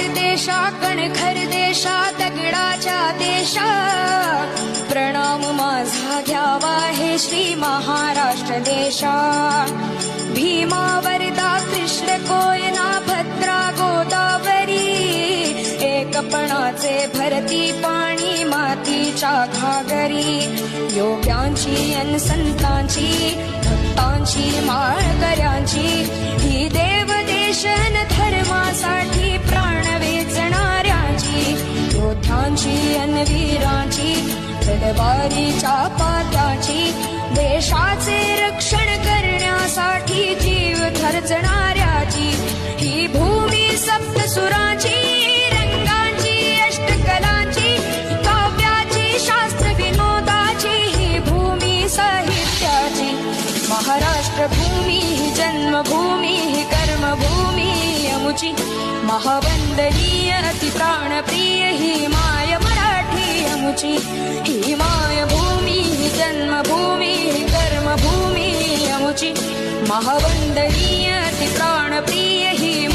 घाट देशा कणखर देशा दगडाच्या देशा प्रणाम माझा घ्यावा हे श्री महाराष्ट्र देशा भीमा वरदा कृष्ण कोयना भद्रा गोदावरी एकपणाचे भरती पाणी मातीच्या घागरी योग्यांची अन संतांची भक्तांची माळकऱ्यांची ही देवदेशन धर्मासाठी प्राण वेचणाऱ्यांची योद्ध्यांची अन वीरांची तलवारीच्या पात्याची देशाचे रक्षण करण्यासाठी जीव खर्चणाऱ्याची ही भूमी सप्तसुरांची रंगांची अष्टकलांची काव्याची शास्त्र विनोदाची ही भूमी साहित्याची महाराष्ट्र भूमी ही जन्मभूमी ही कर्मभूमी अमुची महावंदनीय अति प्राणप्रिय ही माय मराठी अमुची ही माय भूमी ही जन्मभूमी ही कर्मभूमी अमुची महावंदनीय अति प्राणप्रिय ही